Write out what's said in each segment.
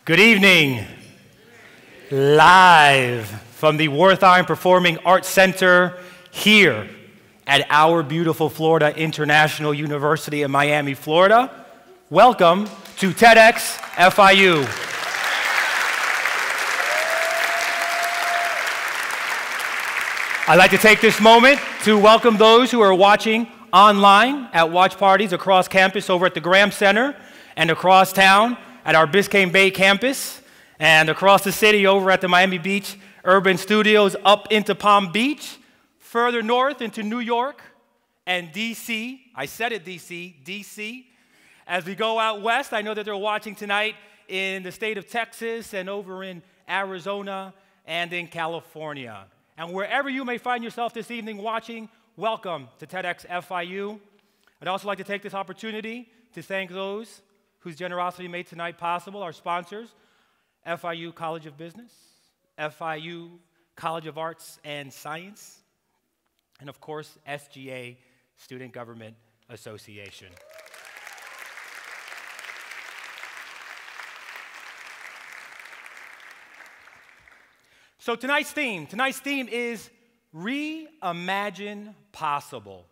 Good evening. Live from the Wertheim Performing Arts Center here at our beautiful Florida International University in Miami, Florida. Welcome to TEDxFIU. I'd like to take this moment to welcome those who are watching online at watch parties across campus over at the Graham Center and across town at our Biscayne Bay campus and across the city over at the Miami Beach Urban Studios up into Palm Beach, further north into New York and DC. I said it, DC. As we go out west, I know that they're watching tonight in the state of Texas and over in Arizona and in California. And wherever you may find yourself this evening watching, welcome to TEDxFIU. I'd also like to take this opportunity to thank those whose generosity made tonight possible, our sponsors, FIU College of Business, FIU College of Arts and Science, and of course, SGA Student Government Association. So tonight's theme is Reimagine Possible.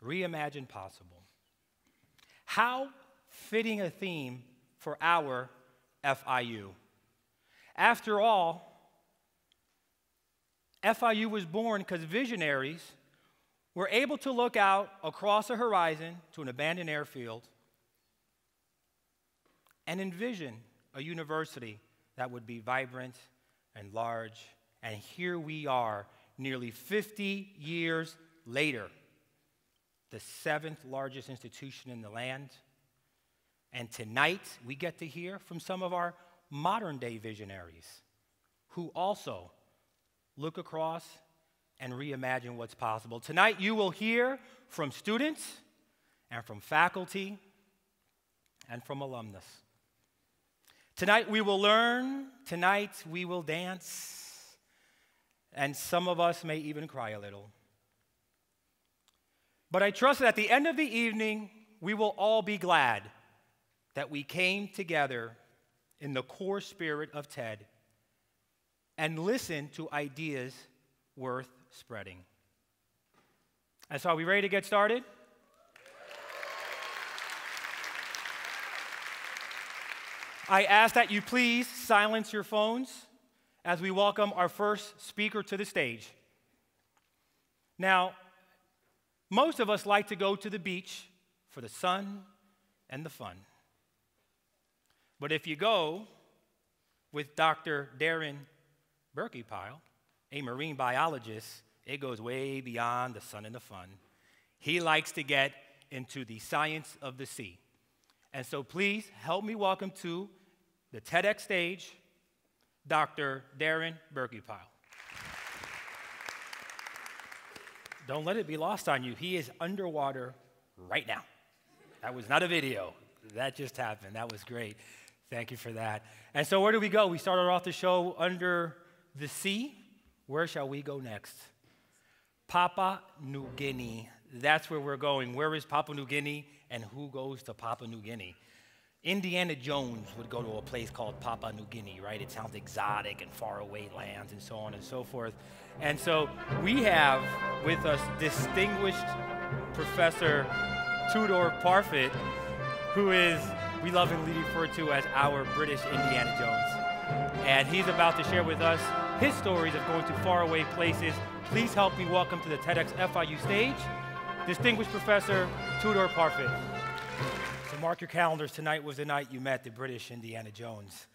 Reimagine Possible. How fitting a theme for our FIU. After all, FIU was born because visionaries were able to look out across a horizon to an abandoned airfield and envision a university that would be vibrant and large. And here we are, nearly 50 years later, the 7th largest institution in the land. And tonight, we get to hear from some of our modern-day visionaries who also look across and reimagine what's possible. Tonight, you will hear from students and from faculty and from alumnus. Tonight, we will learn. Tonight, we will dance. And some of us may even cry a little. But I trust that at the end of the evening, we will all be glad that we came together in the core spirit of TED and listened to ideas worth spreading. And so are we ready to get started? I ask that you please silence your phones as we welcome our first speaker to the stage. Now, most of us like to go to the beach for the sun and the fun. But if you go with Dr. Darren Berkeypile, a marine biologist, it goes way beyond the sun and the fun. He likes to get into the science of the sea. And so please help me welcome to the TEDx stage, Dr. Darren Berkeypile. Don't let it be lost on you. He is underwater right now. That was not a video. That just happened. That was great. Thank you for that. And so where do we go? We started off the show under the sea. Where shall we go next? Papua New Guinea. That's where we're going. Where is Papua New Guinea and who goes to Papua New Guinea? Indiana Jones would go to a place called Papua New Guinea, right? It sounds exotic and faraway lands and so on and so forth. And so we have with us distinguished Professor Tudor Parfit, who is, we lovingly refer to as our British Indiana Jones. And he's about to share with us his stories of going to faraway places. Please help me welcome to the TEDxFIU stage, distinguished Professor Tudor Parfit. So mark your calendars, tonight was the night you met the British Indiana Jones.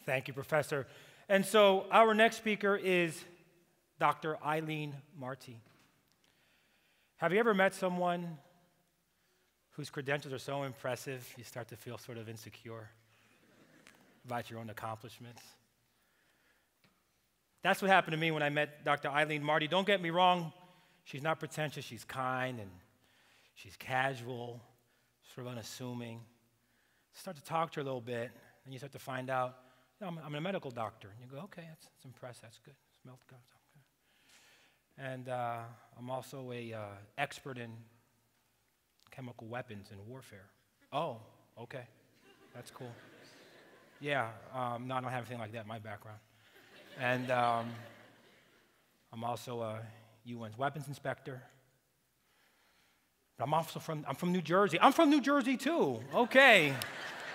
Thank you, Professor. And so our next speaker is Dr. Eileen Marty. Have you ever met someone whose credentials are so impressive, you start to feel sort of insecure about your own accomplishments? That's what happened to me when I met Dr. Eileen Marty. Don't get me wrong, she's not pretentious, she's kind, and she's casual, sort of unassuming. Start to talk to her a little bit, and you start to find out, you know, I'm a medical doctor. And you go, okay, that's impressive, that's good. Smell good, okay. And I'm also a expert in chemical weapons and warfare. Oh, okay, that's cool. Yeah, no, I don't have anything like that in my background. And I'm also a UN's weapons inspector. But I'm from New Jersey. I'm from New Jersey too. Okay,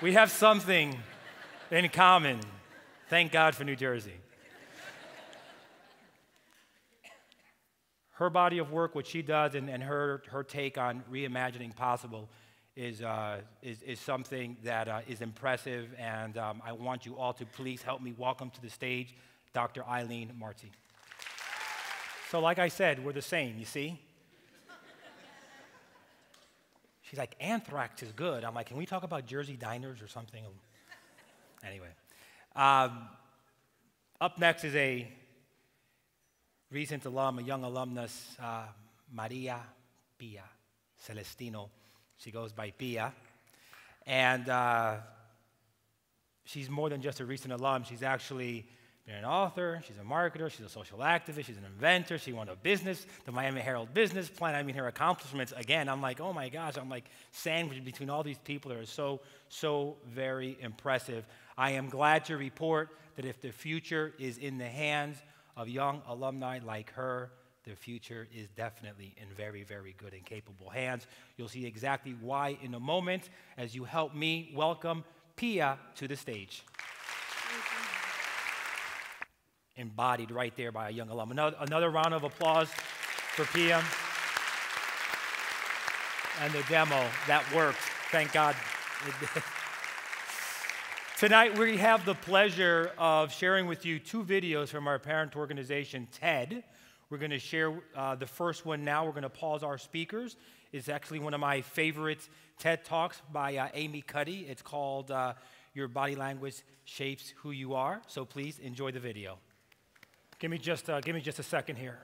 we have something in common. Thank God for New Jersey. Her body of work, what she does, and her take on reimagining possible is something that is impressive, and I want you all to please help me welcome to the stage Dr. Eileen Marti. So like I said, we're the same, you see? She's like, anthrax is good. I'm like, can we talk about Jersey diners or something? Anyway. Up next is a recent alum, a young alumnus, Maria Pia Celestino. She goes by Pia. And she's more than just a recent alum. She's actually been an author, she's a marketer, she's a social activist, she's an inventor, she won a business, the Miami Herald Business Plan. I mean, her accomplishments, again, I'm like, oh my gosh, I'm like sandwiched between all these people that are so very impressive. I am glad to report that if the future is in the hands of young alumni like her, the future is definitely in very, very good and capable hands. You'll see exactly why in a moment as you help me welcome Pia to the stage. Embodied right there by a young alum. Another round of applause for Pia. And the demo, that worked. Thank God it did. Tonight we have the pleasure of sharing with you 2 videos from our parent organization, TED. We're going to share the first one now. We're going to pause our speakers. It's actually one of my favorite TED Talks by Amy Cuddy. It's called Your Body Language Shapes Who You Are. So please enjoy the video. Give me just a second here.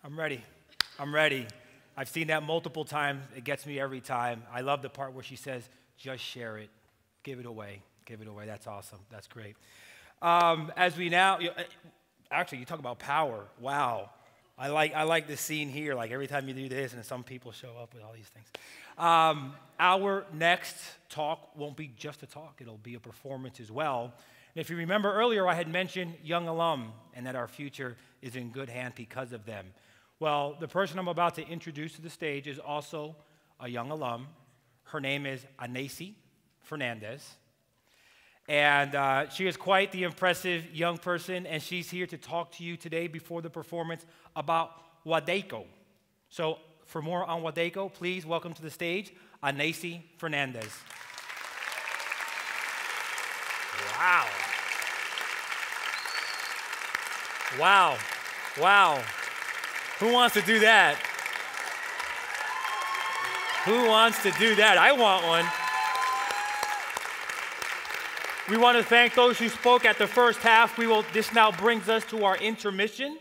I'm ready. I've seen that multiple times. It gets me every time. I love the part where she says, just share it. Give it away. Give it away. That's awesome. That's great. As we now, actually, you talk about power. Wow. I like the scene here. Like every time you do this, and some people show up with all these things. Our next talk won't be just a talk. It'll be a performance as well. And if you remember earlier, I had mentioned young alum and that our future is in good hands because of them. Well, the person I'm about to introduce to the stage is also a young alum. Her name is Emcee Fernandez. And she is quite the impressive young person, and she's here to talk to you today before the performance about Wadeko. So for more on Wadeko, please welcome to the stage, Emcee Fernandez. Wow. Wow. Wow. Who wants to do that? Who wants to do that? I want one. We want to thank those who spoke at the first half. This now brings us to our intermission.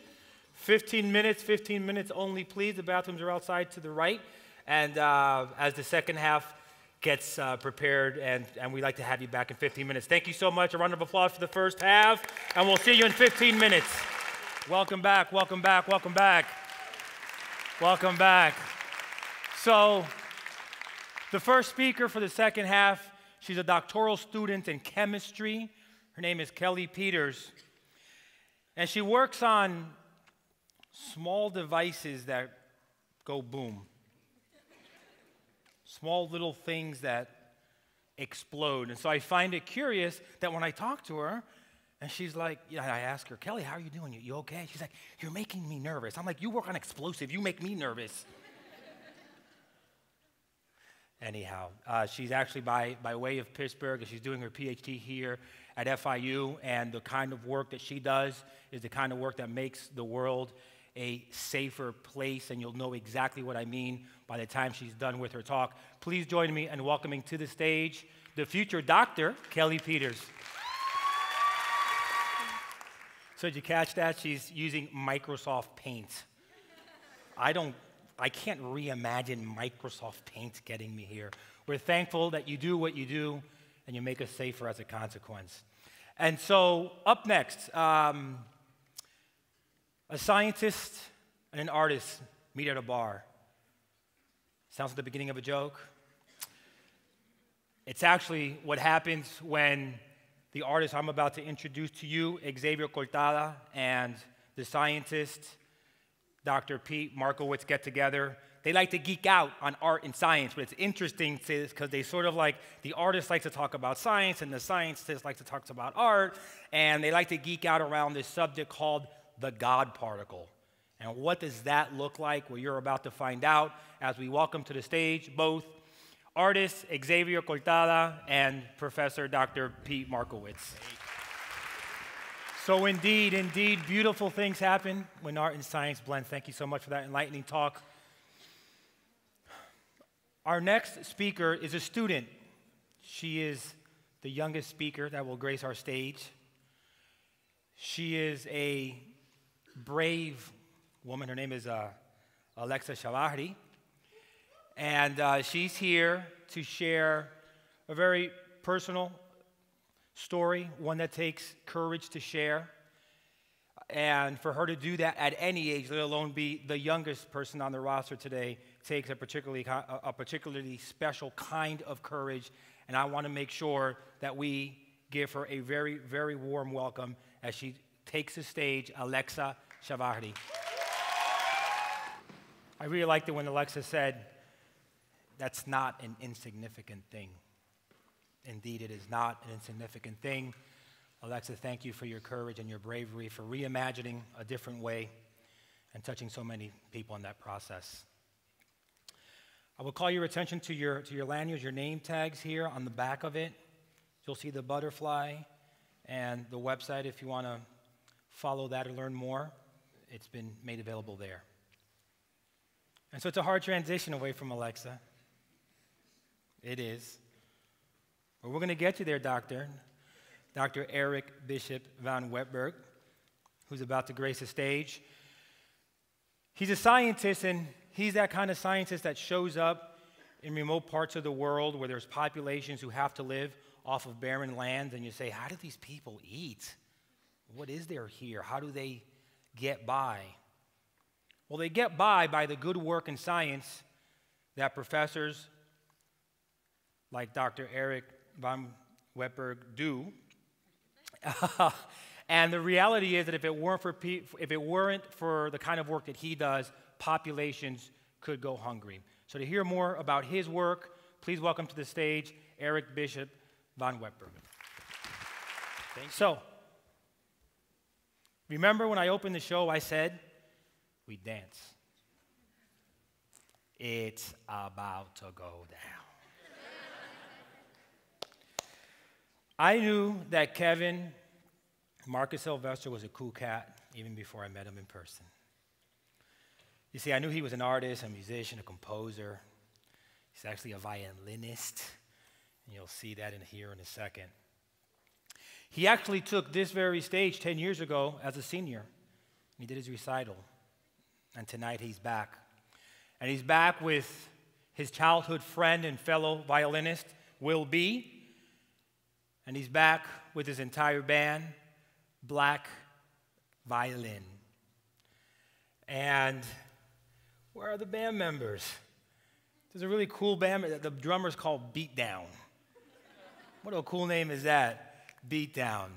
15 minutes only, please. The bathrooms are outside to the right. And as the second half gets prepared, and we'd like to have you back in 15 minutes. Thank you so much. A round of applause for the first half, and we'll see you in 15 minutes. Welcome back, welcome back, welcome back. Welcome back. So, the first speaker for the second half, she's a doctoral student in chemistry. Her name is Kelly Peters. And she works on small devices that go boom. Small little things that explode. And so I find it curious that when I talk to her, and she's like, I ask her, Kelly, how are you doing? You okay? She's like, you're making me nervous. I'm like, you work on explosive. You make me nervous. Anyhow, she's actually by way of Pittsburgh, and she's doing her PhD here at FIU, and the kind of work that she does is the kind of work that makes the world a safer place, and you'll know exactly what I mean by the time she's done with her talk. Please join me in welcoming to the stage the future Dr. Kelly Peters. So did you catch that? She's using Microsoft Paint. I can't reimagine Microsoft Paint getting me here. We're thankful that you do what you do, and you make us safer as a consequence. And so up next, a scientist and an artist meet at a bar. Sounds like the beginning of a joke. It's actually what happens when the artist I'm about to introduce to you, Xavier Cortada, and the scientist, Dr. Pete Markowitz, get together. They like to geek out on art and science, but it's interesting because they sort of like, the artist likes to talk about science, and the scientist likes to talk about art, and they like to geek out around this subject called the God particle. And what does that look like? Well, you're about to find out as we welcome to the stage both artist Xavier Cortada and Professor Dr. Pete Markowitz. So indeed, beautiful things happen when art and science blend. Thank you so much for that enlightening talk. Our next speaker is a student. She is the youngest speaker that will grace our stage. She is a brave woman. Her name is Alexa Chavarri. And she's here to share a very personal story, one that takes courage to share. And for her to do that at any age, let alone be the youngest person on the roster today, takes a particularly special kind of courage. And I want to make sure that we give her a very, very warm welcome as she takes the stage, Alexa Chavarri. I really liked it when Alexa said, "That's not an insignificant thing." Indeed, it is not an insignificant thing. Alexa, thank you for your courage and your bravery, for reimagining a different way and touching so many people in that process. I will call your attention to your lanyards, your name tags here on the back of it. You'll see the butterfly and the website if you want to follow that or learn more. It's been made available there. And so it's a hard transition away from Alexa. It is. But we're going to get you there, Dr. Eric Bishop van Wetberg, who's about to grace the stage. He's a scientist, and he's that kind of scientist that shows up in remote parts of the world where there's populations who have to live off of barren lands, and you say, how do these people eat? What is there here? How do they get by? Well, they get by the good work in science that professors like Dr. Eric van Wetberg do. And the reality is that if it weren't for the kind of work that he does, populations could go hungry. So to hear more about his work, please welcome to the stage Eric Bishop van Wetberg. So, remember when I opened the show, I said, we dance. It's about to go down. I knew that Kevin Marcus Sylvester was a cool cat even before I met him in person. You see, I knew he was an artist, a musician, a composer. He's actually a violinist, and you'll see that in here in a second. He actually took this very stage 10 years ago as a senior. He did his recital, and tonight he's back. And he's back with his childhood friend and fellow violinist, Will B., and he's back with his entire band, Black Violin. And where are the band members? There's a really cool band. The drummer's called Beatdown. What a cool name is that? Beatdown.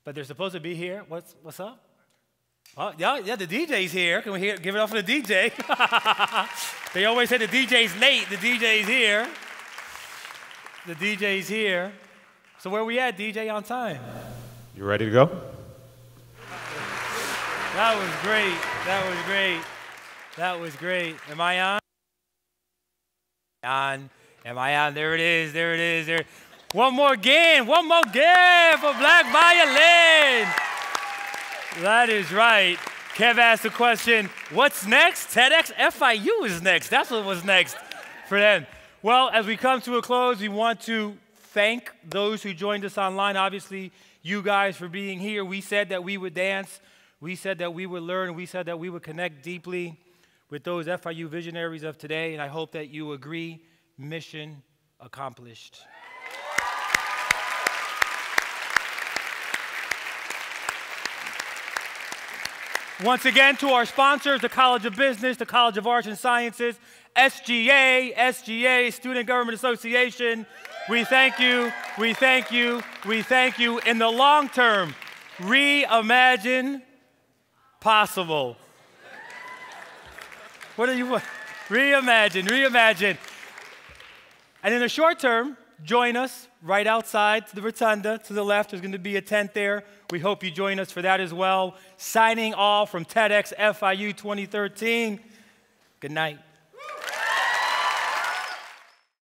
But they're supposed to be here. What's up? Oh, yeah, the DJ's here. Can we give it up for the DJ? They always say the DJ's late. The DJ's here. The DJ's here. So where we at, DJ, on time? You ready to go? That was great. That was great. That was great. Am I on? On. Am I on? There it is. There it is. There. One more game. One more game for Black Violin. That is right. Kev asked the question, what's next? TEDxFIU is next. That's what was next for them. Well, as we come to a close, we want to thank those who joined us online. Obviously, you guys for being here. We said that we would dance. We said that we would learn. We said that we would connect deeply with those FIU visionaries of today, and I hope that you agree. Mission accomplished. Once again, to our sponsors, the College of Business, the College of Arts and Sciences, SGA, Student Government Association, we thank you, we thank you, we thank you. In the long term, reimagine possible. What do you want? Reimagine. And in the short term, join us right outside the rotunda to the left. There's going to be a tent there. We hope you join us for that as well. Signing off from TEDxFIU 2013. Good night.